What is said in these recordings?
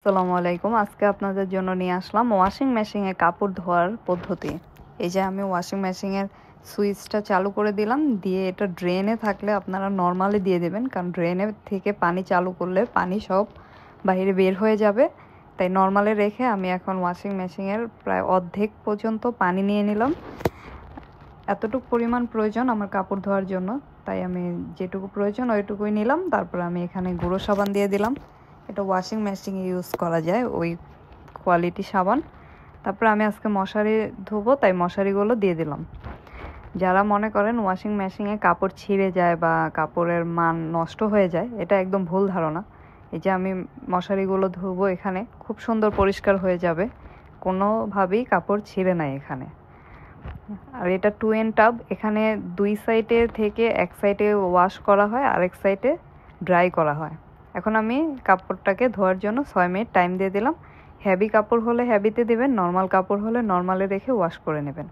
আসসালামু আলাইকুম। আজকে আপনাদের জন্য নিয়ে আসলাম ওয়াশিং মেশিনে কাপড় ধোয়ার পদ্ধতি। এই যে আমি ওয়াশিং মেশিনের সুইচটা চালু করে দিলাম, দিয়ে এটা ড্রেনে থাকলে আপনারা নর্মালি দিয়ে দেবেন, কারণ ড্রেনে থেকে পানি চালু করলে পানি সব বাইরে বের হয়ে যাবে। তাই নর্মালে রেখে আমি এখন ওয়াশিং মেশিনের প্রায় অর্ধেক পর্যন্ত পানি নিয়ে নিলাম। এতটুকু পরিমাণ প্রয়োজন আমার কাপড় ধোয়ার জন্য, তাই আমি যেটুকু প্রয়োজন ওইটুকুই নিলাম। তারপর আমি এখানে গুঁড়ো সাবান দিয়ে দিলাম। এটা ওয়াশিং মেশিনে ইউজ করা যায় ওই কোয়ালিটি সাবান। তারপর আমি আজকে মশারি ধোবো, তাই মশারিগুলো দিয়ে দিলাম। যারা মনে করেন ওয়াশিং মেশিনে কাপড় ছিঁড়ে যায় বা কাপড়ের মান নষ্ট হয়ে যায়, এটা একদম ভুল ধারণা। এই যে আমি মশারিগুলো ধোবো, এখানে খুব সুন্দর পরিষ্কার হয়ে যাবে, কোনোভাবেই কাপড় ছিঁড়ে নাই এখানে। আর এটা 2 in টাব, এখানে 2 সাইডে থেকে এক সাইডে ওয়াশ করা হয়, আরেক সাইডে ড্রাই করা হয়। এখন আমি কাপড়টাকে ধোয়ার জন্য 6 মিনিট টাইম দিয়ে দিলাম। হেভি কাপড় হলে হেভিতে দিবেন, নর্মাল কাপড় হলে নর্মালে রেখে ওয়াশ করে নেবেন।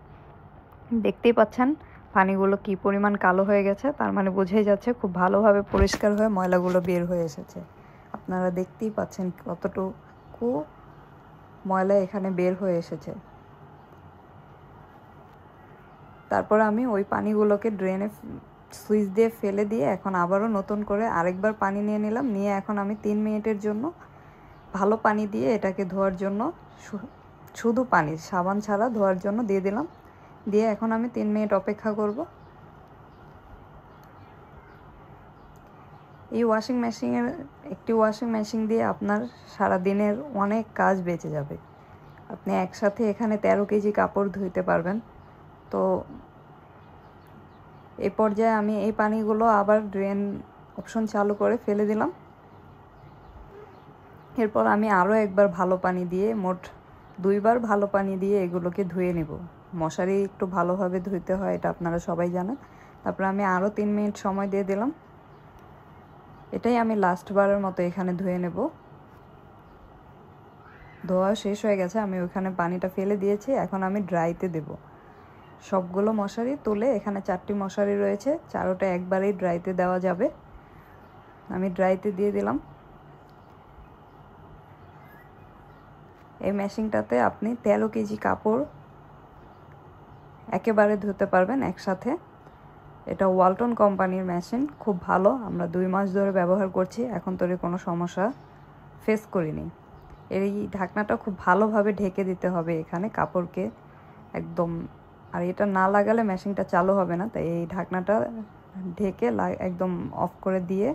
দেখতেই পাচ্ছেন পানিগুলো কি পরিমাণ কালো হয়ে গেছে, তার মানে বোঝাই যাচ্ছে খুব ভালোভাবে পরিষ্কার হয়ে ময়লাগুলো বের হয়ে এসেছে। আপনারা দেখতেই পাচ্ছেন কতটুকু ময়লা এখানে বের হয়ে এসেছে। তারপর আমি ওই পানিগুলোকে ড্রেনে সুইচ দিয়ে ফেলে দিয়ে এখন আবারও নতুন করে আরেকবার পানি নিয়ে নিলাম। নিয়ে এখন আমি 3 মিনিটের জন্য ভালো পানি দিয়ে এটাকে ধোয়ার জন্য, শুধু পানি সাবান ছাড়া ধোয়ার জন্য দিয়ে দিলাম। দিয়ে এখন আমি 3 মিনিট অপেক্ষা করব। এই একটি ওয়াশিং মেশিন দিয়ে আপনার সারা দিনের অনেক কাজ বেঁচে যাবে। আপনি একসাথে এখানে 13 কেজি কাপড় ধুইতে পারবেন। তো এই পর্যায়ে আমি এই পানিগুলো আবার ড্রেন অপশন চালু করে ফেলে দিলাম। এরপর আমি আরও একবার ভালো পানি দিয়ে, মোট 2 বার ভালো পানি দিয়ে এগুলোকে ধুয়ে নেব। মশারি একটু ভালোভাবে ধুইতে হয়, এটা আপনারা সবাই জানেন। তারপর আমি আরও 3 মিনিট সময় দিয়ে দিলাম। এটাই আমি লাস্ট বারের মতো এখানে ধুয়ে নেব। ধোয়া শেষ হয়ে গেছে, আমি ওইখানে পানিটা ফেলে দিয়েছি। এখন আমি ড্রাইতে দেব সবগুলো মশারি তুলে। এখানে 4টি মশারি রয়েছে, 4টা একবারেই ড্রাইতে দেওয়া যাবে। আমি ড্রাইতে দিয়ে দিলাম। এই মেশিনটাতে আপনি 13 কেজি কাপড় একেবারে ধুতে পারবেন একসাথে। এটা ওয়ালটন কোম্পানির মেশিন, খুব ভালো। আমরা 2 মাস ধরে ব্যবহার করছি, এখন তোর কোনো সমস্যা ফেস করিনি। এই ঢাকনাটা খুব ভালোভাবে ঢেকে দিতে হবে এখানে কাপড়কে একদম। আর এটা না লাগালে মেশিনটা চালু হবে না, তাই এই ঢাকনাটা ঢেকে একদম অফ করে দিয়ে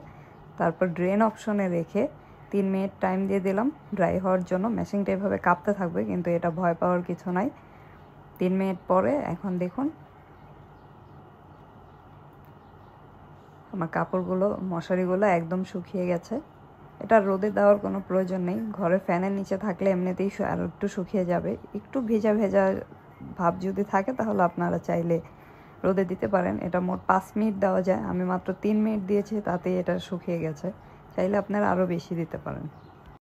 তারপর ড্রেন অপশনে রেখে 3 মিনিট টাইম দিয়ে দিলাম ড্রাই হওয়ার জন্য। মেশিনটা এভাবে কাঁপতে থাকবে, কিন্তু এটা ভয় পাওয়ার কিছু নাই। 3 মিনিট পরে এখন দেখুন আমার কাপড়গুলো, মশারিগুলো একদম শুকিয়ে গেছে। এটা রোদে দেওয়ার কোনো প্রয়োজন নেই, ঘরে ফ্যানের নিচে থাকলে এমনিতেই আর একটু শুকিয়ে যাবে। একটু ভেজা ভেজা ভাব যদি থাকে তাহলে আপনারা চাইলে রোদে দিতে পারেন। এটা মোট 5 মিনিট দেওয়া যায়, আমি মাত্র 3 মিনিট দিয়েছি, তাতেই এটা শুকিয়ে গেছে। চাইলে আপনারা আরও বেশি দিতে পারেন।